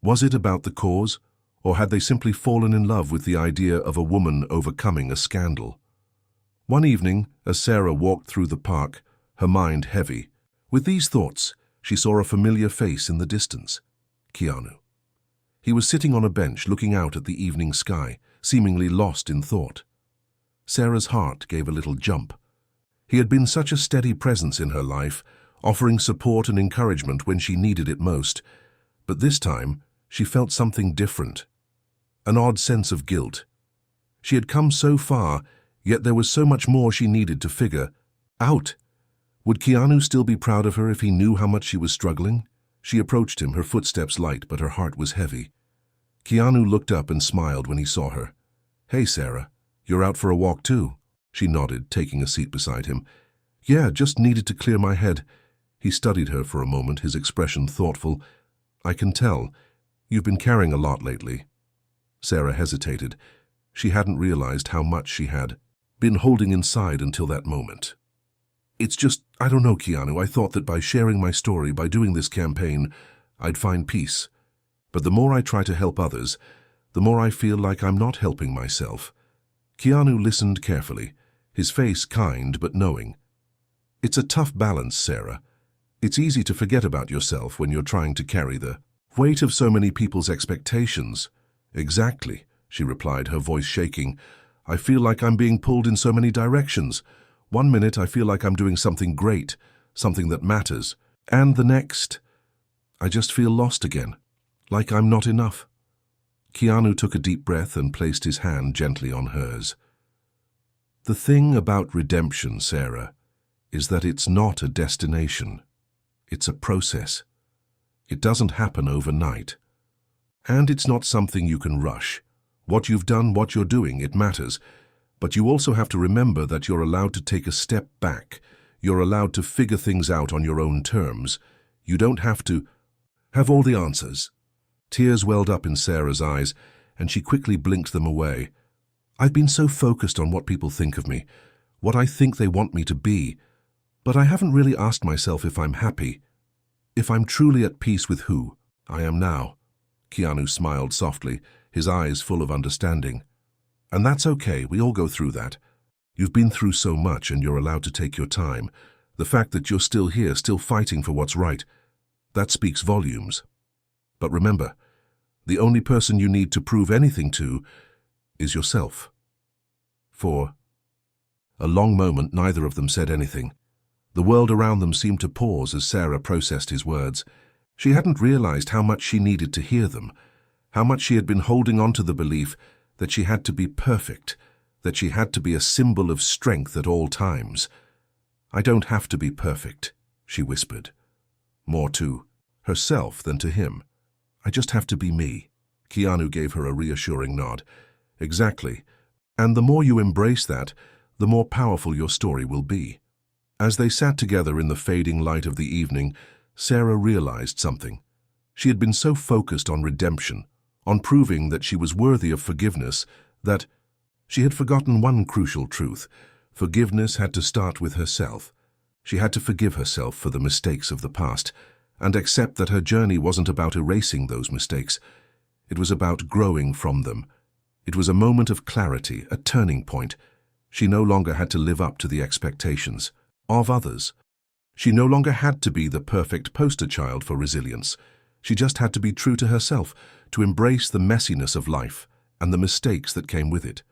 Was it about the cause, Or had they simply fallen in love with the idea of a woman overcoming a scandal? One evening, as Sarah walked through the park, her mind heavy, with these thoughts, she saw a familiar face in the distance. Keanu. He was sitting on a bench looking out at the evening sky, seemingly lost in thought. Sarah's heart gave a little jump. He had been such a steady presence in her life, offering support and encouragement when she needed it most. But this time, she felt something different. An odd sense of guilt. She had come so far, yet there was so much more she needed to figure out. Would Keanu still be proud of her if he knew how much she was struggling? She approached him, her footsteps light, but her heart was heavy. Keanu looked up and smiled when he saw her. "Hey, Sarah, you're out for a walk too?" She nodded, taking a seat beside him. "Yeah, just needed to clear my head." He studied her for a moment, his expression thoughtful. "I can tell. You've been carrying a lot lately." Sarah hesitated. She hadn't realized how much she had been holding inside until that moment. "It's just, I don't know, Keanu. I thought that by sharing my story, by doing this campaign, I'd find peace. But the more I try to help others, the more I feel like I'm not helping myself." Keanu listened carefully, his face kind but knowing. "It's a tough balance, Sarah. It's easy to forget about yourself when you're trying to carry the weight of so many people's expectations." "Exactly," she replied, her voice shaking. "I feel like I'm being pulled in so many directions. One minute I feel like I'm doing something great, something that matters, and the next, I just feel lost again, like I'm not enough." Keanu took a deep breath and placed his hand gently on hers. "The thing about redemption, Sarah, is that it's not a destination. It's a process. It doesn't happen overnight. And it's not something you can rush. What you've done, what you're doing, it matters. But you also have to remember that you're allowed to take a step back. You're allowed to figure things out on your own terms. You don't have to have all the answers." Tears welled up in Sarah's eyes, and she quickly blinked them away. "I've been so focused on what people think of me, what I think they want me to be, but I haven't really asked myself if I'm happy, if I'm truly at peace with who I am now." Keanu smiled softly, his eyes full of understanding. "And that's okay, we all go through that. You've been through so much and you're allowed to take your time. The fact that you're still here, still fighting for what's right, that speaks volumes. But remember, the only person you need to prove anything to is yourself." For a long moment, neither of them said anything. The world around them seemed to pause as Sarah processed his words. She hadn't realized how much she needed to hear them, how much she had been holding on to the belief that she had to be perfect, that she had to be a symbol of strength at all times. "I don't have to be perfect," she whispered, more to herself than to him. "I just have to be me." Keanu gave her a reassuring nod. "Exactly. And the more you embrace that, the more powerful your story will be." As they sat together in the fading light of the evening, Sarah realized something. She had been so focused on redemption, on proving that she was worthy of forgiveness, that she had forgotten one crucial truth. Forgiveness had to start with herself. She had to forgive herself for the mistakes of the past, and accept that her journey wasn't about erasing those mistakes. It was about growing from them. It was a moment of clarity, a turning point. She no longer had to live up to the expectations of others. She no longer had to be the perfect poster child for resilience. She just had to be true to herself, to embrace the messiness of life and the mistakes that came with it.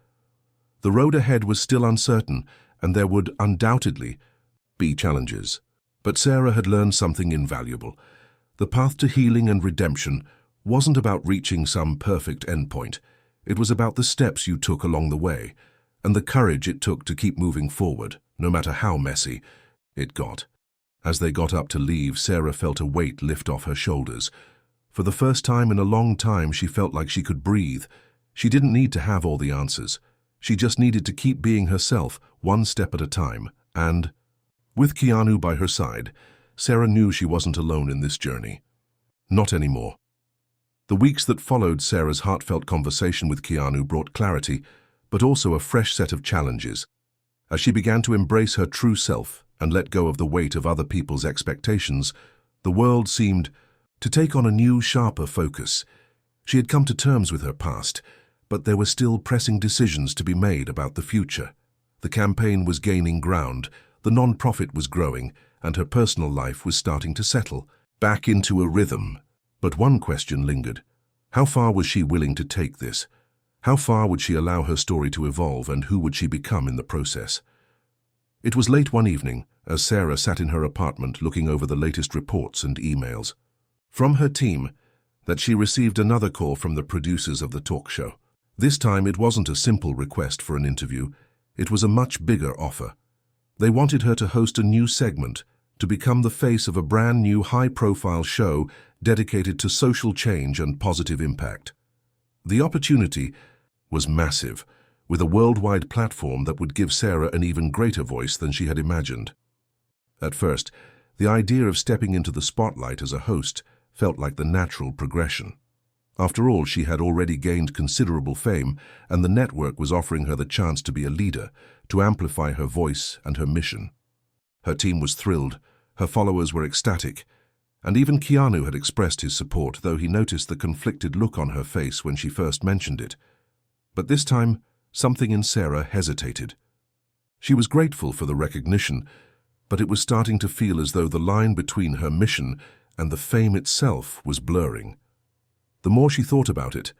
The road ahead was still uncertain, and there would undoubtedly be challenges. But Sarah had learned something invaluable. The path to healing and redemption wasn't about reaching some perfect endpoint. It was about the steps you took along the way, and the courage it took to keep moving forward, no matter how messy it got. As they got up to leave, Sarah felt a weight lift off her shoulders. For the first time in a long time, she felt like she could breathe. She didn't need to have all the answers. She just needed to keep being herself, one step at a time. And with Keanu by her side, Sarah knew she wasn't alone in this journey. Not anymore. The weeks that followed Sarah's heartfelt conversation with Keanu brought clarity, but also a fresh set of challenges. As she began to embrace her true self and let go of the weight of other people's expectations, the world seemed to take on a new, sharper focus. She had come to terms with her past, but there were still pressing decisions to be made about the future. The campaign was gaining ground, the non-profit was growing, and her personal life was starting to settle back into a rhythm. But one question lingered. How far was she willing to take this? How far would she allow her story to evolve, and who would she become in the process? It was late one evening, as Sarah sat in her apartment looking over the latest reports and emails from her team, that she received another call from the producers of the talk show. This time it wasn't a simple request for an interview, it was a much bigger offer. They wanted her to host a new segment, to become the face of a brand new high-profile show dedicated to social change and positive impact. The opportunity was massive, with a worldwide platform that would give Sarah an even greater voice than she had imagined. At first, the idea of stepping into the spotlight as a host felt like the natural progression. After all, she had already gained considerable fame, and the network was offering her the chance to be a leader, to amplify her voice and her mission. Her team was thrilled, her followers were ecstatic, and even Keanu had expressed his support, though he noticed the conflicted look on her face when she first mentioned it. But this time, something in Sarah hesitated. She was grateful for the recognition, but it was starting to feel as though the line between her mission and the fame itself was blurring. The more she thought about it,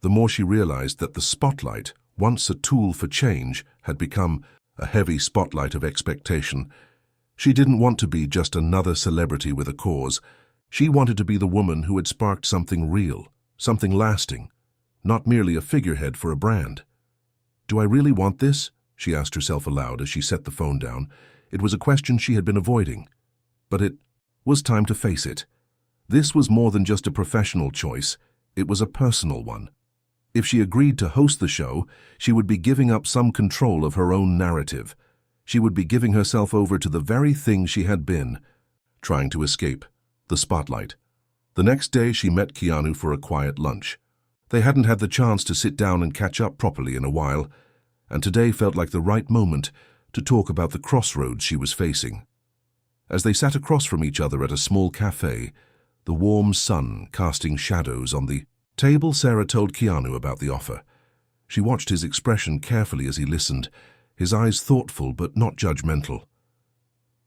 the more she realized that the spotlight, once a tool for change, had become a heavy spotlight of expectation. She didn't want to be just another celebrity with a cause. She wanted to be the woman who had sparked something real, something lasting, not merely a figurehead for a brand. "Do I really want this?" she asked herself aloud as she set the phone down. It was a question she had been avoiding, but it was time to face it. This was more than just a professional choice, it was a personal one. If she agreed to host the show, she would be giving up some control of her own narrative. She would be giving herself over to the very thing she had been, trying to escape, the spotlight. The next day she met Keanu for a quiet lunch. They hadn't had the chance to sit down and catch up properly in a while, and today felt like the right moment to talk about the crossroads she was facing. As they sat across from each other at a small cafe, the warm sun casting shadows on the table, Sarah told Keanu about the offer. She watched his expression carefully as he listened, his eyes thoughtful but not judgmental.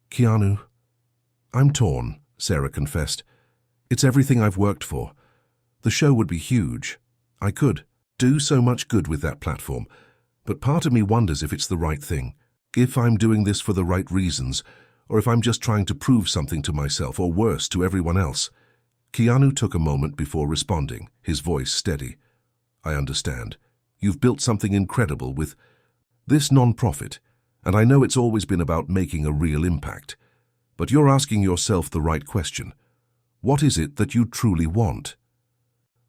"Keanu, I'm torn," Sarah confessed. "It's everything I've worked for. The show would be huge. I could do so much good with that platform, but part of me wonders if it's the right thing, if I'm doing this for the right reasons, or if I'm just trying to prove something to myself, or worse, to everyone else." Keanu took a moment before responding, his voice steady. "I understand. You've built something incredible with this non-profit, and I know it's always been about making a real impact. But you're asking yourself the right question. What is it that you truly want?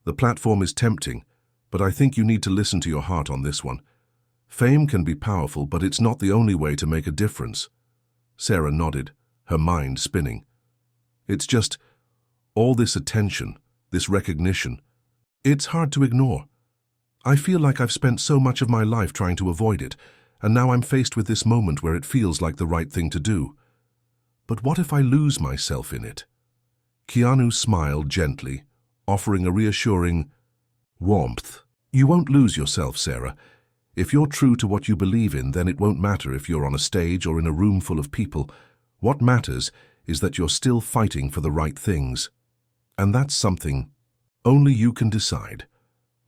The platform is tempting, but I think you need to listen to your heart on this one. Fame can be powerful, but it's not the only way to make a difference." Sarah nodded, her mind spinning. "It's just all this attention, this recognition. It's hard to ignore. I feel like I've spent so much of my life trying to avoid it, and now I'm faced with this moment where it feels like the right thing to do. But what if I lose myself in it?" Keanu smiled gently, offering a reassuring warmth. "You won't lose yourself, Sarah. If you're true to what you believe in, then it won't matter if you're on a stage or in a room full of people. What matters is that you're still fighting for the right things. And that's something only you can decide."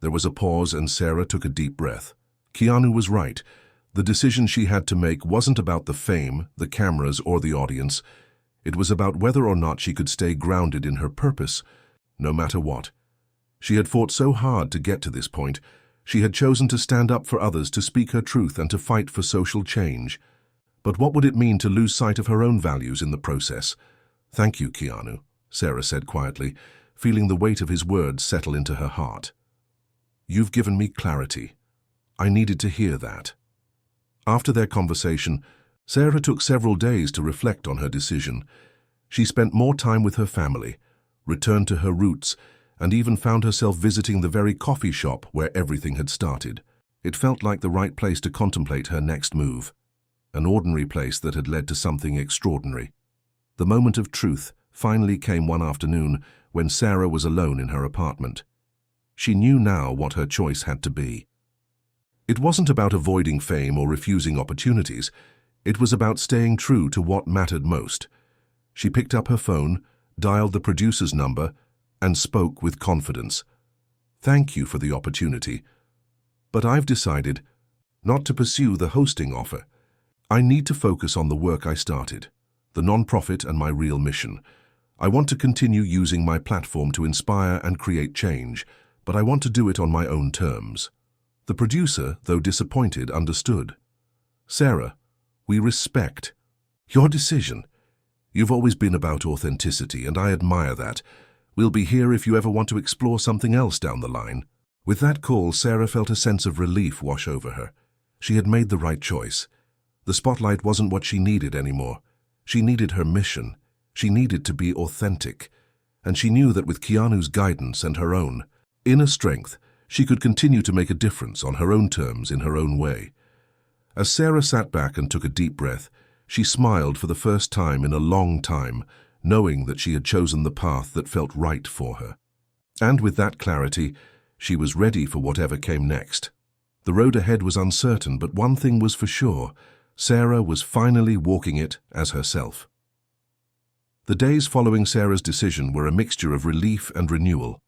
There was a pause, and Sarah took a deep breath. Keanu was right. The decision she had to make wasn't about the fame, the cameras, or the audience. It was about whether or not she could stay grounded in her purpose, no matter what. She had fought so hard to get to this point. She had chosen to stand up for others, to speak her truth, and to fight for social change. But what would it mean to lose sight of her own values in the process? "Thank you, Keanu," Sarah said quietly, feeling the weight of his words settle into her heart. "You've given me clarity. I needed to hear that." After their conversation, Sarah took several days to reflect on her decision. She spent more time with her family, returned to her roots, and even found herself visiting the very coffee shop where everything had started. It felt like the right place to contemplate her next move, an ordinary place that had led to something extraordinary. The moment of truth finally came one afternoon when Sarah was alone in her apartment. She knew now what her choice had to be. It wasn't about avoiding fame or refusing opportunities. It was about staying true to what mattered most. She picked up her phone, dialed the producer's number, and spoke with confidence. "Thank you for the opportunity, but I've decided not to pursue the hosting offer. I need to focus on the work I started, the non-profit and my real mission. I want to continue using my platform to inspire and create change, but I want to do it on my own terms." The producer, though disappointed, understood. "Sarah, we respect your decision. You've always been about authenticity, and I admire that. We'll be here if you ever want to explore something else down the line." With that call, Sarah felt a sense of relief wash over her. She had made the right choice. The spotlight wasn't what she needed anymore. She needed her mission. She needed to be authentic. And she knew that with Keanu's guidance and her own inner strength, she could continue to make a difference on her own terms in her own way. As Sarah sat back and took a deep breath, she smiled for the first time in a long time, knowing that she had chosen the path that felt right for her. And with that clarity, she was ready for whatever came next. The road ahead was uncertain, but one thing was for sure: Sarah was finally walking it as herself. The days following Sarah's decision were a mixture of relief and renewal.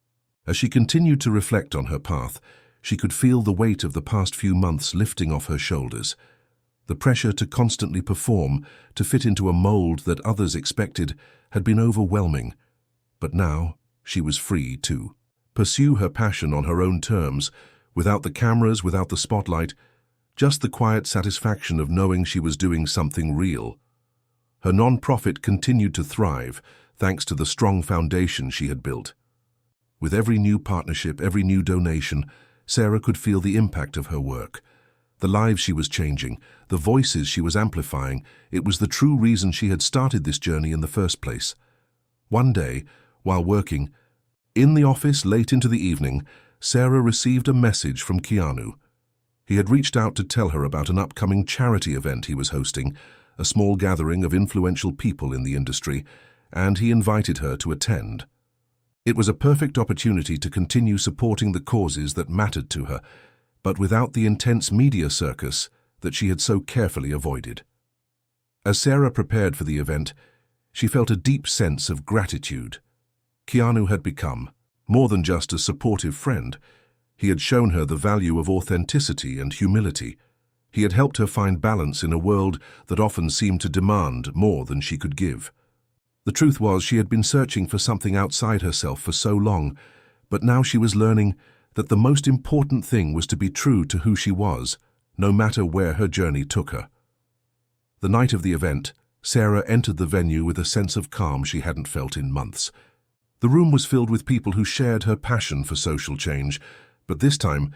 As she continued to reflect on her path, she could feel the weight of the past few months lifting off her shoulders. The pressure to constantly perform, to fit into a mold that others expected, had been overwhelming. But now she was free to pursue her passion on her own terms, without the cameras, without the spotlight, just the quiet satisfaction of knowing she was doing something real. Her non-profit continued to thrive, thanks to the strong foundation she had built. With every new partnership, every new donation, Sarah could feel the impact of her work. The lives she was changing, the voices she was amplifying, it was the true reason she had started this journey in the first place. One day, while working in the office late into the evening, Sarah received a message from Keanu. He had reached out to tell her about an upcoming charity event he was hosting, a small gathering of influential people in the industry, and he invited her to attend. It was a perfect opportunity to continue supporting the causes that mattered to her, but without the intense media circus that she had so carefully avoided. As Sarah prepared for the event, she felt a deep sense of gratitude. Keanu had become more than just a supportive friend. He had shown her the value of authenticity and humility. He had helped her find balance in a world that often seemed to demand more than she could give. The truth was, she had been searching for something outside herself for so long, but now she was learning that the most important thing was to be true to who she was, no matter where her journey took her. The night of the event, Sarah entered the venue with a sense of calm she hadn't felt in months. The room was filled with people who shared her passion for social change, but this time,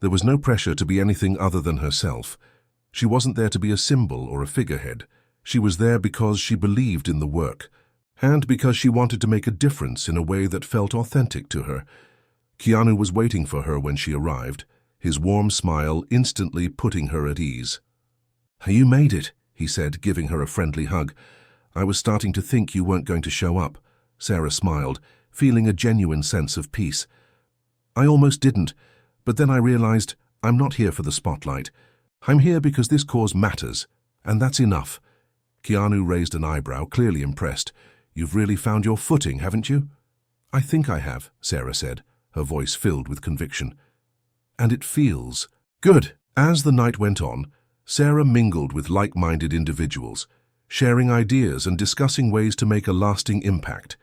there was no pressure to be anything other than herself. She wasn't there to be a symbol or a figurehead. She was there because she believed in the work, and because she wanted to make a difference in a way that felt authentic to her. Keanu was waiting for her when she arrived, his warm smile instantly putting her at ease. "You made it," he said, giving her a friendly hug. "I was starting to think you weren't going to show up." Sarah smiled, feeling a genuine sense of peace. "I almost didn't, but then I realized I'm not here for the spotlight. I'm here because this cause matters, and that's enough." Keanu raised an eyebrow, clearly impressed. "You've really found your footing, haven't you?" "I think I have," Sarah said, her voice filled with conviction. "And it feels good." As the night went on, Sarah mingled with like-minded individuals, sharing ideas and discussing ways to make a lasting impact.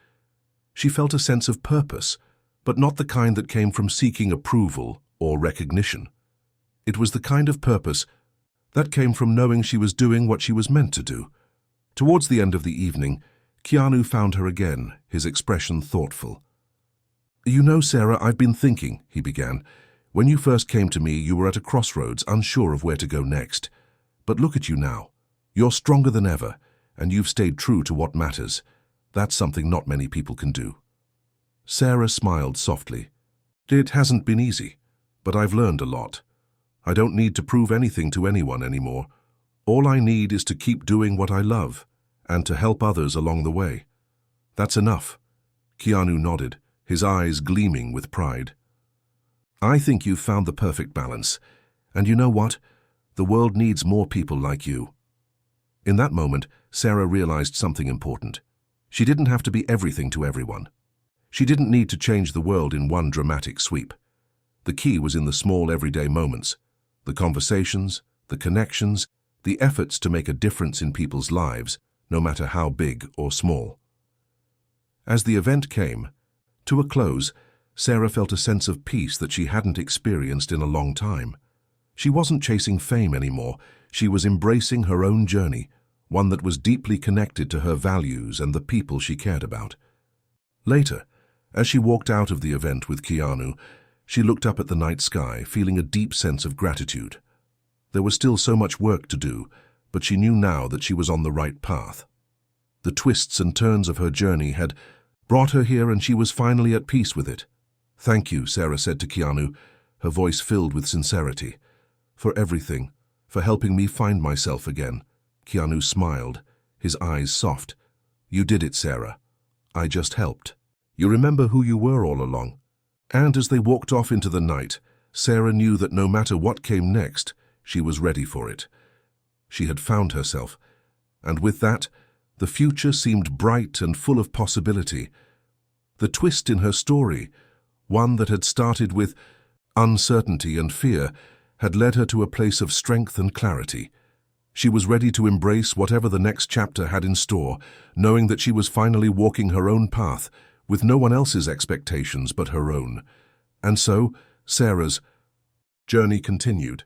She felt a sense of purpose, but not the kind that came from seeking approval or recognition. It was the kind of purpose that came from knowing she was doing what she was meant to do. Towards the end of the evening, Keanu found her again, his expression thoughtful. "You know, Sarah, I've been thinking," he began. "When you first came to me, you were at a crossroads, unsure of where to go next. But look at you now. You're stronger than ever, and you've stayed true to what matters. That's something not many people can do." Sarah smiled softly. "It hasn't been easy, but I've learned a lot. I don't need to prove anything to anyone anymore. All I need is to keep doing what I love, and to help others along the way. That's enough." Keanu nodded, his eyes gleaming with pride. I think you've found the perfect balance. And you know what? The world needs more people like you. In that moment, Sarah realized something important. She didn't have to be everything to everyone. She didn't need to change the world in one dramatic sweep. The key was in the small everyday moments, the conversations, the connections, the efforts to make a difference in people's lives, no matter how big or small. As the event came to a close, Sarah felt a sense of peace that she hadn't experienced in a long time. She wasn't chasing fame anymore. She was embracing her own journey, one that was deeply connected to her values and the people she cared about. Later, as she walked out of the event with Keanu, she looked up at the night sky, feeling a deep sense of gratitude. There was still so much work to do, but she knew now that she was on the right path. The twists and turns of her journey had brought her here, and she was finally at peace with it. "Thank you," Sarah said to Keanu, her voice filled with sincerity. "For everything, for helping me find myself again." Keanu smiled, his eyes soft. "You did it, Sarah. I just helped. You remember who you were all along." And as they walked off into the night, Sarah knew that no matter what came next, she was ready for it. She had found herself, and with that, the future seemed bright and full of possibility. The twist in her story, one that had started with uncertainty and fear, had led her to a place of strength and clarity. She was ready to embrace whatever the next chapter had in store, knowing that she was finally walking her own path, with no one else's expectations but her own. And so, Sarah's journey continued.